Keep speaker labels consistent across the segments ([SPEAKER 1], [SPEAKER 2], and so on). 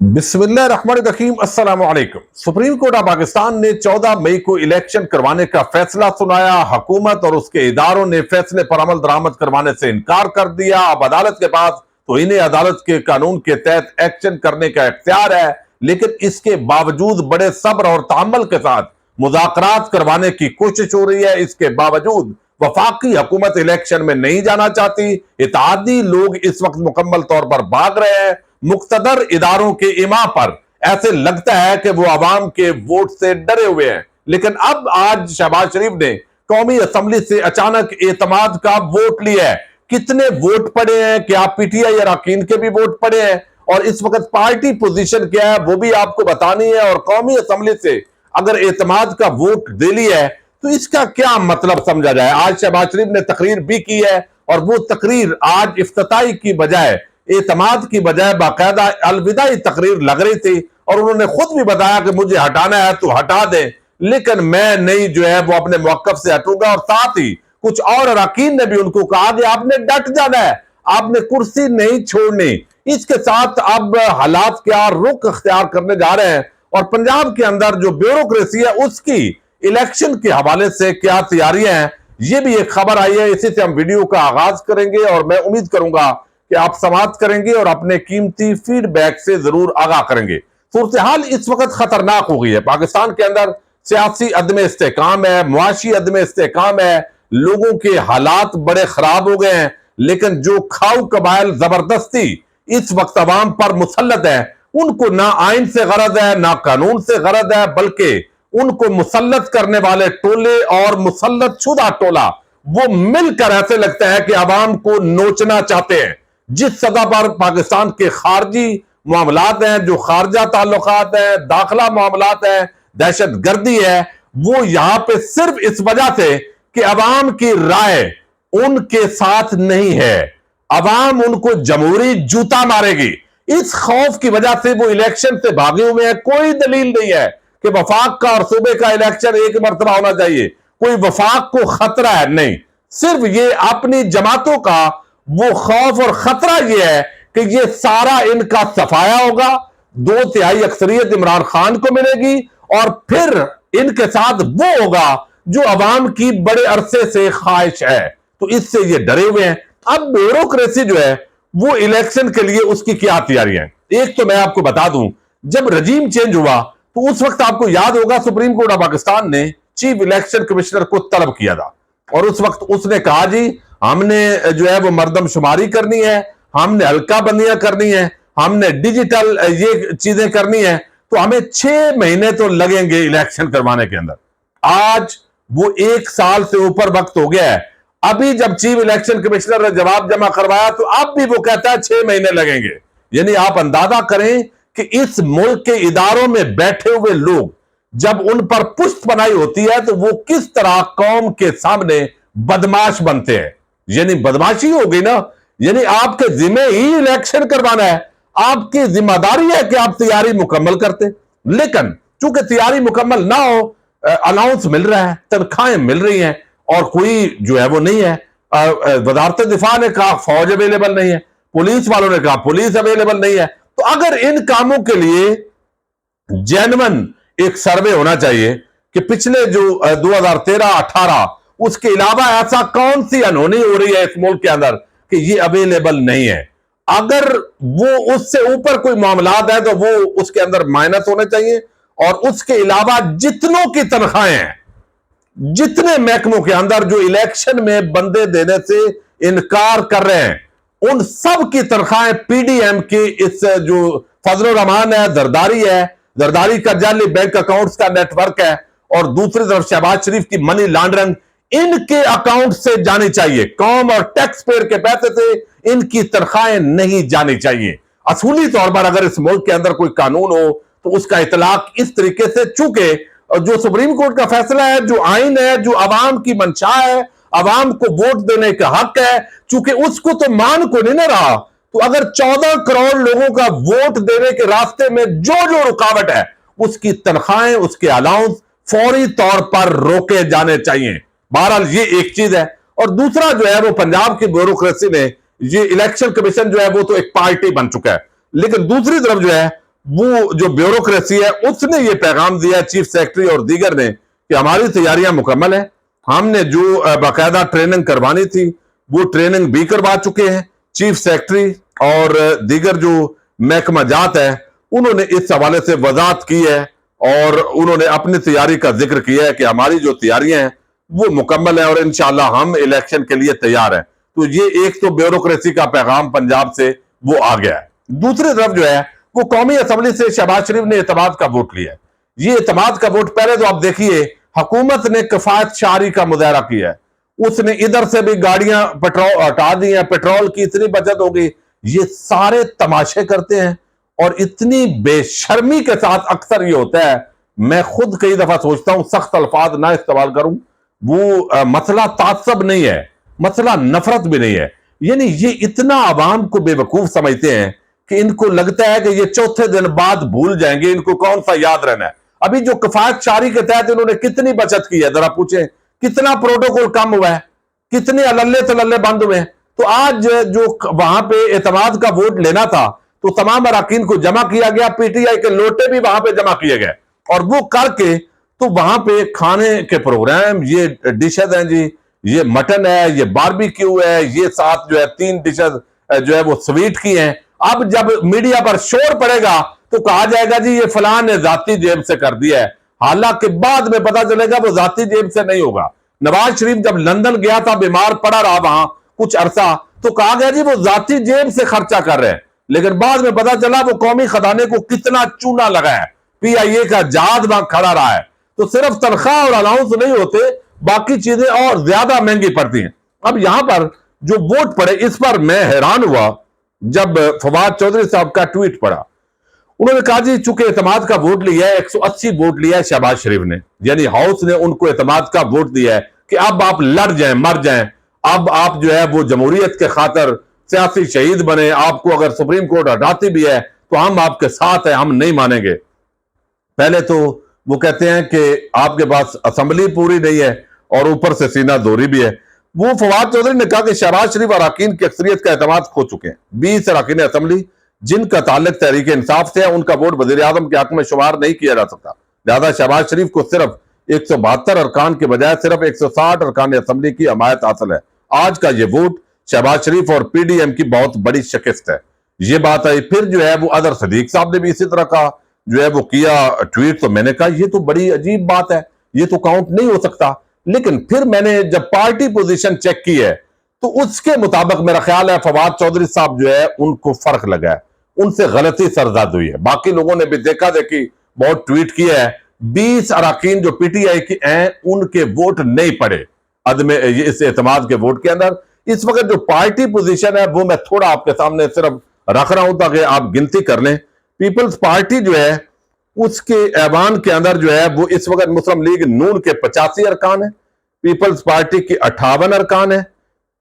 [SPEAKER 1] बिस्मिल्लाहिर्रहमानिर्रहीम अस्सलाम वालेकुम। सुप्रीम कोर्ट ऑफ पाकिस्तान ने 14 मई को इलेक्शन करवाने का फैसला सुनाया। हुकूमत और उसके इदारों ने फैसले पर अमल दरामद करवाने से इनकार कर दिया। अब अदालत के पास तो इन्हें अदालत के कानून के तहत एक्शन करने का इख्तियार है, लेकिन इसके बावजूद बड़े सब्र और तहम्मुल के साथ मुज़ाकरात करवाने की कोशिश हो रही है। इसके बावजूद वफाकी हुकूमत इलेक्शन में नहीं जाना चाहती। इत्तेहादी लोग इस वक्त मुकम्मल तौर पर भाग रहे हैं मुक्तदर इदारों के इमा पर। ऐसे लगता है कि वो अवाम के वोट से डरे हुए हैं। लेकिन अब आज शहबाज शरीफ ने कौमी असम्बली से अचानक एतमाद का वोट लिया है। कितने वोट पड़े हैं, क्या पीटीआई अरकान के भी वोट पड़े हैं और इस वक्त पार्टी पोजीशन क्या है वो भी आपको बतानी है। और कौमी असम्बली से अगर एतमाद का वोट दे लिया है तो इसका क्या मतलब समझा जाए। आज शहबाज शरीफ ने तकरीर भी की है और वो तकरीर आज इफ्तिताई की बजाय एतमाद की बजाय बाकायदा अलविदाई तकरीर लग रही थी। और उन्होंने खुद भी बताया कि मुझे हटाना है तो हटा दें, लेकिन मैं नहीं जो है वो अपने मौकफ से हटूंगा। और साथ ही कुछ और अरकान ने भी उनको कहा कि आपने डट जाना है, आपने कुर्सी नहीं छोड़नी। इसके साथ अब हालात क्या रुख अख्तियार करने जा रहे हैं और पंजाब के अंदर जो ब्यूरोक्रेसी है उसकी इलेक्शन के हवाले से क्या तैयारियां हैं, ये भी एक खबर आई है। इसी से हम वीडियो का आगाज करेंगे और मैं उम्मीद करूंगा कि आप समाप्त करेंगे और अपने कीमती फीडबैक से जरूर आगाह करेंगे। सूरत हाल इस वक्त खतरनाक हो गई है। पाकिस्तान के अंदर सियासी अदम इस्तेकाम है, मुआशी अदम इस्तेकाम है, लोगों के हालात बड़े खराब हो गए हैं। लेकिन जो खाऊ कबाइल जबरदस्ती इस वक्त अवाम पर मुसल्लत है, उनको ना आइन से गरज है ना कानून से गरज है, बल्कि उनको मुसल्लत करने वाले टोले और मुसल्लत शुदा टोला वो मिलकर ऐसे लगता है कि अवाम को नोचना चाहते हैं। जिस सतह पर पाकिस्तान के खारजी मामलात हैं, जो खारजा ताल्लुकात हैं, दाखिला मामलात हैं, दहशत गर्दी है, वो यहां पे सिर्फ इस वजह से कि अवाम की राय उनके साथ नहीं है। अवाम उनको जमहूरी जूता मारेगी, इस खौफ की वजह से वो इलेक्शन से भागे हुए हैं। कोई दलील नहीं है कि वफाक का और सूबे का इलेक्शन एक मरतबा होना चाहिए, कोई वफाक को खतरा है, नहीं। सिर्फ ये अपनी जमातों का वो खौफ और खतरा ये है कि ये सारा इनका सफाया होगा, 2/3 अक्सरियत इमरान खान को मिलेगी और फिर इनके साथ वो होगा जो अवाम की बड़े अरसे से ख्वाहिश है। तो इससे ये डरे हुए हैं। अब ब्यूरोक्रेसी जो है वो इलेक्शन के लिए उसकी क्या तैयारियां हैं। एक तो मैं आपको बता दूं, जब रजीम चेंज हुआ तो उस वक्त आपको याद होगा सुप्रीम कोर्ट ऑफ पाकिस्तान ने चीफ इलेक्शन कमिश्नर को तलब किया था और उस वक्त उसने कहा जी हमने जो है वो मर्दमशुमारी करनी है, हमने हल्का बंदियां करनी है, हमने डिजिटल ये चीजें करनी है, तो हमें 6 महीने तो लगेंगे इलेक्शन करवाने के अंदर। आज वो 1 साल से ऊपर वक्त हो गया है। अभी जब चीफ इलेक्शन कमिश्नर ने जवाब जमा करवाया तो अब भी वो कहता है 6 महीने लगेंगे। यानी आप अंदाजा करें कि इस मुल्क के इदारों में बैठे हुए लोग जब उन पर पुष्ट बनाई होती है तो वो किस तरह कौम के सामने बदमाश बनते हैं। यानी बदमाशी हो गई ना, यानी आपके जिम्मे ही इलेक्शन करवाना है, आपकी जिम्मेदारी है कि आप तैयारी मुकम्मल करते। लेकिन चूंकि तैयारी मुकम्मल ना हो, अनाउंस मिल रहा है, तनख्वाहें मिल रही हैं और कोई जो है वो नहीं है। वजारत दिफा ने कहा फौज अवेलेबल नहीं है, पुलिस वालों ने कहा पुलिस अवेलेबल नहीं है। तो अगर इन कामों के लिए जेन्युइन एक सर्वे होना चाहिए कि पिछले जो 2013-18 उसके अलावा ऐसा कौन सी अनहोनी हो रही है इस मुल्क के अंदर कि ये अवेलेबल नहीं है। अगर वो उससे ऊपर कोई मामलात है तो वो उसके अंदर माइनस होने चाहिए। और उसके अलावा जितनों की तनख्वाहें हैं, जितने महकमों के अंदर जो इलेक्शन में बंदे देने से इनकार कर रहे हैं, उन सब की तनख्वाहें पीडीएम की इस जो फजल रहमान है, जरदारी का जाली बैंक अकाउंट्स का नेटवर्क है और दूसरी तरफ शहबाज शरीफ की मनी लॉन्ड्रिंग, इनके अकाउंट से जानी चाहिए। कौम और टैक्स पेयर के पैसे से इनकी तनख्वाहें नहीं जानी चाहिए। असूली तौर पर अगर इस मुल्क के अंदर कोई कानून हो तो उसका इतलाक इस तरीके से, चूंकि जो सुप्रीम कोर्ट का फैसला है, जो आइन है, जो अवाम की मंशा है, अवाम को वोट देने का हक है, चूंकि उसको तो मान को नहीं ना रहा, तो अगर 14 करोड़ लोगों का वोट देने के रास्ते में जो जो रुकावट है उसकी तनख्वाहें, उसके अलाउंस फौरी तौर पर रोके जाने चाहिए। बहरहाल ये एक चीज है। और दूसरा जो है वो पंजाब की ब्यूरोक्रेसी ने, ये इलेक्शन कमीशन जो है वो तो एक पार्टी बन चुका है, लेकिन दूसरी तरफ जो है वो जो ब्यूरोक्रेसी है उसने ये पैगाम दिया चीफ सेक्रेटरी और दीगर ने कि हमारी तैयारियां मुकम्मल है, हमने जो बाकायदा ट्रेनिंग करवानी थी वो ट्रेनिंग भी करवा चुके हैं। चीफ सेक्रेटरी और दीगर जो महकमा जात है उन्होंने इस हवाले से वजाहत की है और उन्होंने अपनी तैयारी का जिक्र किया है कि हमारी जो तैयारियां हैं वो मुकम्मल है और इंशाअल्लाह हम इलेक्शन के लिए तैयार हैं। तो ये एक तो ब्यूरोक्रेसी का पैगाम पंजाब से वो आ गया है। दूसरी तरफ जो है वो कौमी असम्बली से शहबाज शरीफ ने एतमाद का वोट लिया है। ये एतमाद का वोट पहले तो आप देखिए हुकूमत ने किफायत शारी का मुजाहरा किया है, उसने इधर से भी गाड़ियां पेट्रोल हटा दी हैं, पेट्रोल की इतनी बचत होगी, ये सारे तमाशे करते हैं और इतनी बेशर्मी के साथ अक्सर ये होता है। मैं खुद कई दफा सोचता हूं सख्त अल्फाज ना इस्तेमाल करूं, वो मसला तासब नहीं है, मसला नफरत भी नहीं है, यानी ये इतना आवाम को बेवकूफ समझते हैं कि इनको लगता है कि ये चौथे दिन बाद भूल जाएंगे, इनको कौन सा याद रहना है। अभी जो किफायत शारी के तहत इन्होंने कितनी बचत की है जरा पूछें, कितना प्रोटोकॉल कम हुआ है, कितने अल्ले तल्ले बंद हुए हैं। तो आज जो वहां पे एतमाद का वोट लेना था तो तमाम अराकीन को जमा किया गया, पीटीआई के लोटे भी वहां पे जमा किए गए और वो करके तो वहां पे खाने के प्रोग्राम, ये डिशेज हैं जी, ये मटन है, ये बारबेक्यू है, ये साथ जो है 3 डिशेज जो है वो स्वीट की हैं। अब जब मीडिया पर शोर पड़ेगा तो कहा जाएगा जी ये फलां ने जाती जेब से कर दिया है, हालांकि बाद में पता चलेगा वो जाती जेब से नहीं होगा। नवाज शरीफ जब लंदन गया था, बीमार पड़ा रहा वहां कुछ अरसा, तो कहा गया जी वो जाती जेब से खर्चा कर रहे हैं, लेकिन बाद में पता चला वो कौमी खजाने को कितना चूना लगा है, पीआईए का जहाज वहां खड़ा रहा है। तो सिर्फ तनख्वाह और अलाउंस नहीं होते, बाकी चीजें और ज्यादा महंगी पड़ती हैं। अब यहां पर जो वोट पड़े इस पर मैं हैरान हुआ जब फवाद चौधरी साहब का ट्वीट पड़ा। उन्होंने कहा जी चूंकि एतमाद का वोट लिया है, 180 वोट लिया है शहबाज शरीफ ने, यानी हाउस ने उनको एतमाद का वोट दिया है कि अब आप लड़ जाएं, मर जाएं, अब आप जो है वो जमहूरियत के खातर सियासी शहीद बने, आपको अगर सुप्रीम कोर्ट हटाती भी है तो हम आपके साथ हैं, हम नहीं मानेंगे। पहले तो वो कहते हैं कि आपके पास असेंबली पूरी नहीं है और ऊपर से सीना दोरी भी है। वो फवाद चौधरी ने कहा कि शहबाज शरीफ अराकीन की अक्सरियत का एतमाद खो चुके हैं। 20 अराकीन असेंबली जिनका ताल्लुक तहरीक इंसाफ से है उनका वोट वजीर आजम के हक में शुमार नहीं किया जा सकता, लिहाजा शहबाज शरीफ को सिर्फ 172 अरकान के बजाय सिर्फ 160 अरकान असेंबली की हमायत हासिल है। आज का ये वोट शहबाज शरीफ और पीडीएम की बहुत बड़ी शिकस्त है। ये बात आई। फिर जो है वो अदर सदीक साहब ने भी इसी तरह का जो है वो किया ट्वीट, तो मैंने कहा ये तो बड़ी अजीब बात है, ये तो काउंट नहीं हो सकता। लेकिन फिर मैंने जब पार्टी पोजीशन चेक की है तो उसके मुताबिक मेरा ख्याल है फवाद चौधरी साहब जो है उनको फर्क लगा है, उनसे गलती सरजद हुई है। बाकी लोगों ने भी देखा देखी बहुत ट्वीट किया है। 20 अराकीन जो पीटीआई के हैं उनके वोट नहीं पड़े अदमे इस एतमाद के वोट के अंदर। इस वक्त जो पार्टी पोजीशन है वो मैं थोड़ा आपके सामने सिर्फ रख रहा हूं ताकि आप गिनती कर लें। पीपल्स पार्टी जो है उसके ऐवान के अंदर जो है वो इस वक्त मुस्लिम लीग नून के 85 अरकान है, पीपल्स पार्टी की 58 अरकान है,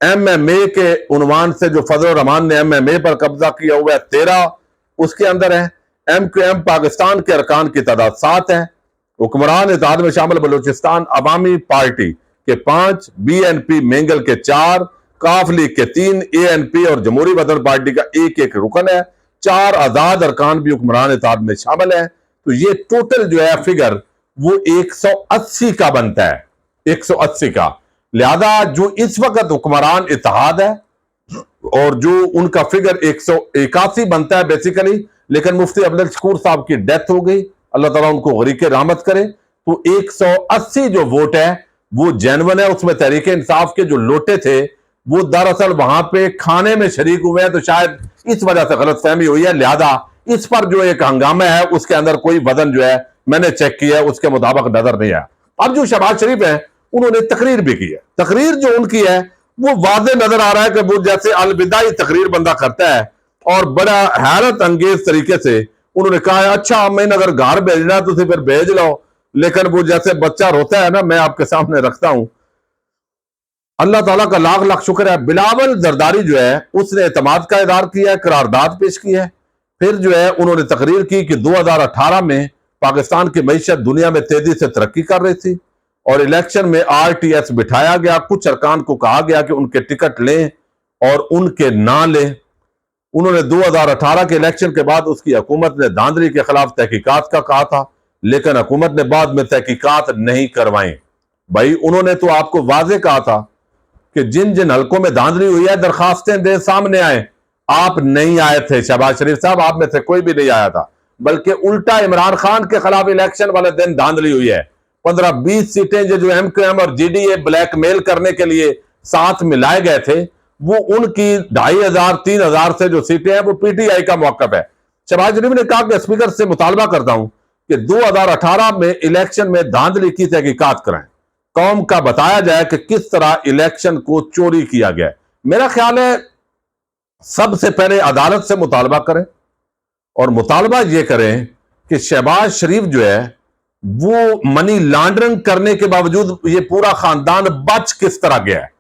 [SPEAKER 1] एमएमए के उन्वान से जो फजल रहमान ने एमएमए पर कब्जा किया हुआ है 13 उसके अंदर है। एमक्यूएम पाकिस्तान के अरकान की तादाद 7 है। हुक्मरान इत्तेहाद में शामिल बलूचिस्तान अवामी पार्टी के 5, बीएनपी मेंगल के 4, काफ लीग के 3, एएनपी और जमहूरी वतन पार्टी का एक रुकन है। 4 आजाद अरकान भी हुक्मरान इत्तेहाद में शामिल है। तो ये टोटल जो है फिगर वो 180 का बनता है, 180 का। लिहाजा जो इस वक्त हुक्मरान इत्तेहाद है और जो उनका फिगर 181 बनता है बेसिकली, लेकिन मुफ्ती अफजल शकूर साहब की डेथ हो गई, अल्लाह ताला उनको गरीक रहमत करे। तो 180 जो वोट है वो जेन्युइन है। उसमें तहरीक इंसाफ के जो लोटे थे वो दरअसल वहां पे खाने में शरीक हुए हैं, तो शायद इस वजह से गलतफहमी हुई है। लिहाजा इस पर जो एक हंगामा है उसके अंदर कोई वजन जो है मैंने चेक किया है उसके मुताबिक नजर नहीं आया। अब जो शहबाज शरीफ है उन्होंने तकरीर भी की है। तकरीर जो उनकी है वो वाज़े नजर आ रहा है कि वो जैसे अलविदाई तकरीर बंदा करता है और बड़ा हैरत अंगेज तरीके से उन्होंने कहा है अच्छा मैं अगर घर भेजना तो फिर भेज लो, लेकिन वो जैसे बच्चा रोता है ना, मैं आपके सामने रखता हूं। अल्लाह ताला का लाख लाख शुक्र है, बिलावल जरदारी जो है उसने एतमाद का इज़हार किया है, करारदाद पेश की है। फिर जो है उन्होंने तकरीर की कि 2018 में पाकिस्तान की मईशत दुनिया में तेजी से तरक्की कर रही थी और इलेक्शन में आरटीएस बिठाया गया। कुछ अरकान को कहा गया कि उनके टिकट लें और उनके ना लें। उन्होंने 2018 के इलेक्शन के बाद उसकी हुकूमत ने धांधली के खिलाफ तहकीकात का कहा था, लेकिन हुकूमत ने बाद में तहकीकात नहीं करवाई। भाई उन्होंने तो आपको वाजे कहा था कि जिन जिन हलकों में धांधली हुई है दरखास्तें दे, सामने आए। आप नहीं आए थे शहबाज शरीफ साहब, आप में से कोई भी नहीं आया था, बल्कि उल्टा इमरान खान के खिलाफ इलेक्शन वाले दिन धांधली हुई है। 15-20 सीटें जो MQM और GDA ब्लैकमेल करने के लिए साथ मिलाए गए थे, वो उनकी 2500-3000 से जो सीटें हैं वो PTI का मौकफ है। शहबाज शरीफ ने कहा कि स्पीकर से मुतालबा करता हूं कि 2018 में इलेक्शन में धांधली की तहकीकात कराएं, कौम का बताया जाए कि किस तरह इलेक्शन को चोरी किया गया। मेरा ख्याल है सबसे पहले अदालत से मुतालबा करें और मुतालबा यह करें कि शहबाज शरीफ जो है वो मनी लॉन्ड्रिंग करने के बावजूद ये पूरा खानदान बच किस तरह गया है,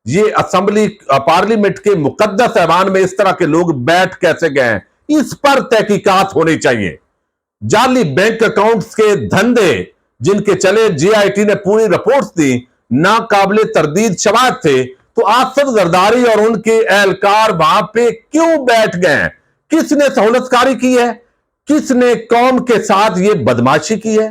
[SPEAKER 1] ये असेंबली पार्लियामेंट के मुकद्दस ऐवान में इस तरह के लोग बैठ कैसे गए हैं, इस पर तहकीकात होनी चाहिए। जाली बैंक अकाउंट्स के धंधे जिनके चले JIT ने पूरी रिपोर्ट्स दी, नाकाबिले तरदीद शवाहिद थे, तो आसिफ जरदारी और उनके एहलकार वहां पे क्यों बैठ गए हैं? किसने सहूलतकारी की है? किसने कौम के साथ ये बदमाशी की है?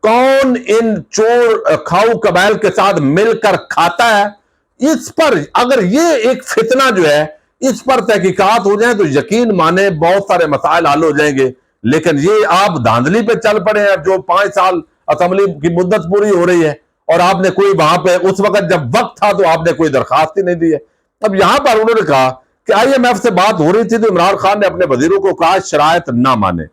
[SPEAKER 1] कौन इन चोर खाऊ कबाइल के साथ मिलकर खाता है? इस पर अगर ये एक फितना जो है इस पर तहकीकात हो जाए तो यकीन माने बहुत सारे मसाइल हल हो जाएंगे। लेकिन ये आप धांधली पे चल पड़े हैं, जो 5 साल असेंबली की मुद्दत पूरी हो रही है और आपने कोई वहां पे उस वक्त जब वक्त था तो आपने कोई दरखास्त ही नहीं दी है। अब यहां पर उन्होंने कहा कि IMF से बात हो रही थी तो इमरान खान ने अपने वजीरों को कहा शरायत ना माने।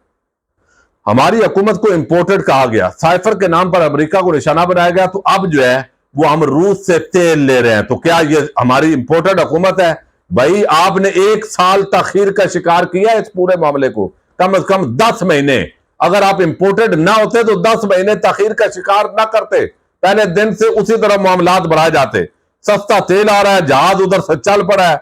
[SPEAKER 1] हमारी हुकूमत को इंपोर्टेड कहा गया, साइफर के नाम पर अमेरिका को निशाना बनाया गया, तो अब जो है वो हम रूस से तेल ले रहे हैं, तो क्या ये हमारी इंपोर्टेड हुकूमत है? भाई आपने 1 साल तखीर का शिकार किया इस पूरे मामले को, कम से कम 10 महीने। अगर आप इंपोर्टेड ना होते तो 10 महीने तखीर का शिकार ना करते, पहले दिन से उसी तरह मामलात बढ़ाए जाते। सस्ता तेल आ रहा है, जहाज उधर से चल पड़ा है,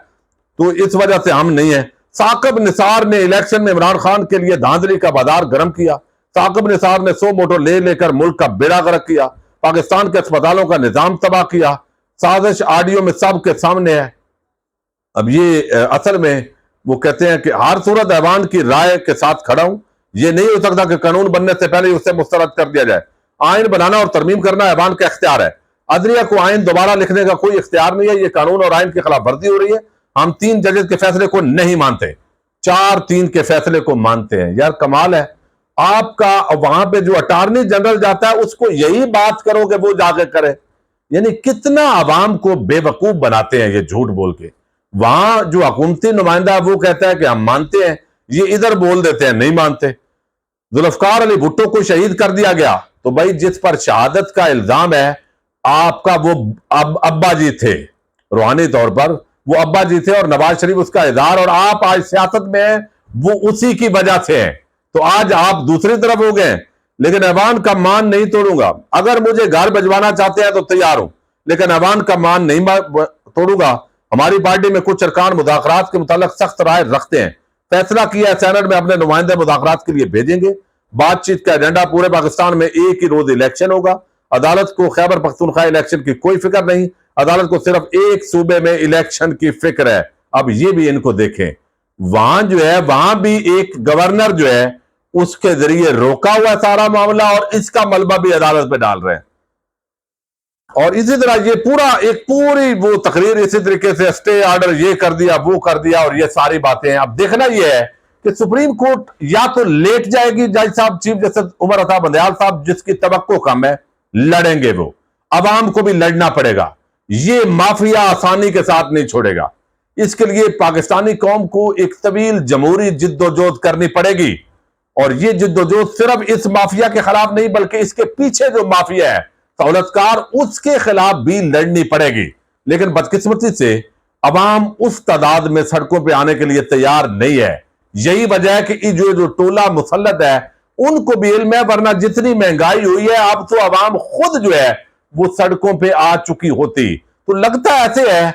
[SPEAKER 1] तो इस वजह से हम नहीं है। साकिब निसार ने इलेक्शन में इमरान खान के लिए धांधली का बाजार गर्म किया। साकिब निसार ने 100 मोटर ले लेकर मुल्क का बेड़ा गर्क किया, पाकिस्तान के अस्पतालों का निजाम तबाह किया। साजिश ऑडियो में सबके सामने है। अब ये असल में वो कहते हैं कि हर सूरत ऐवान की राय के साथ खड़ा हूं, ये नहीं हो सकता कि कानून बनने से पहले उसे मुस्तरद कर दिया जाए। आइन बनाना और तरमीम करना ऐवान का इख्तियार है, अदलिया को आइन दोबारा लिखने का कोई इख्तियार नहीं है। ये कानून और आइन की खिलाफ वर्जी हो रही है। हम 3 जजेस के फैसले को नहीं मानते, 4-3 के फैसले को मानते हैं। यार कमाल है आपका। वहां पे जो अटॉर्नी जनरल जाता है उसको यही बात करो कि वो जाके करे, यानी कितना आवाम को बेवकूफ बनाते हैं ये झूठ बोल के। वहां जो हुकूमती नुमाइंदा वो कहता है कि हम मानते हैं, ये इधर बोल देते हैं नहीं मानते। जुल्फकार अली भुट्टो को शहीद कर दिया गया, तो भाई जिस पर शहादत का इल्जाम है आपका वो अब्बा जी थे, रूहानी तौर पर वो अब्बा जी थे और नवाज शरीफ उसका इज़हार, और आप आज सियासत में हैं वो उसी की वजह से है। तो आज आप दूसरी तरफ हो गए। लेकिन ऐवान का मान नहीं तोड़ूंगा। अगर मुझे घर भिजवाना चाहते हैं तो तैयार हूं, लेकिन ऐवान का मान नहीं तोड़ूंगा। हमारी पार्टी में कुछ अरकान मुज़ाकरात के मुतालिक सख्त राय रखते हैं। फैसला किया है सेनेट में अपने नुमाइंदे मुज़ाकरात के लिए भेजेंगे। बातचीत का एजेंडा पूरे पाकिस्तान में एक ही रोज इलेक्शन होगा। अदालत को खैबर पख्तूनख्वा इलेक्शन की कोई फिक्र नहीं, अदालत को सिर्फ एक सूबे में इलेक्शन की फिक्र है। अब ये भी इनको देखें, वहां जो है वहां भी एक गवर्नर जो है उसके जरिए रोका हुआ सारा मामला, और इसका मलबा भी अदालत पे डाल रहे हैं। और इसी तरह ये पूरी वो तकरीर इसी तरीके से स्टे ऑर्डर ये कर दिया वो कर दिया और ये सारी बातें। अब देखना ये है कि सुप्रीम कोर्ट या तो लेट जाएगी, जज साहब चीफ जस्टिस उमर अता बंदयाल साहब जिसकी तवक्को कम है, लड़ेंगे वो, अवाम को भी लड़ना पड़ेगा। ये माफिया आसानी के साथ नहीं छोड़ेगा। इसके लिए पाकिस्तानी कौम को एक तवील जमहूरी जिद्दोजहद करनी पड़ेगी, और ये जिद्दोजहद सिर्फ इस माफिया के खिलाफ नहीं बल्कि इसके पीछे जो माफिया है सहूलतकार उसके खिलाफ भी लड़नी पड़ेगी। लेकिन बदकिस्मती से अवाम उस तादाद में सड़कों पर आने के लिए तैयार नहीं है। यही वजह है कि जो टोला मुसल्लत है उनको भी इल्म है, वरना जितनी महंगाई हुई है अब तो अवाम खुद जो है वो सड़कों पे आ चुकी होती। तो लगता ऐसे है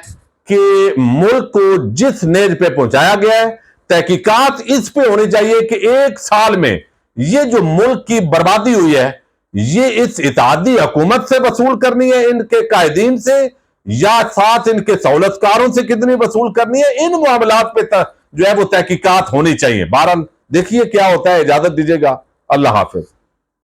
[SPEAKER 1] कि मुल्क को जिस नेज पे पहुंचाया गया है, तहकीकात इस पे होनी चाहिए कि 1 साल में ये जो मुल्क की बर्बादी हुई है ये इस इत्तेहादी हुकूमत से वसूल करनी है, इनके कायदीन से, या साथ इनके सहूलतकारों से कितनी वसूल करनी है। इन मामलात पे جو ہے وہ تحقیقات ہونی چاہیے. بہرحال دیکھیے کیا ہوتا ہے. اجازت دیجیے گا. اللہ حافظ.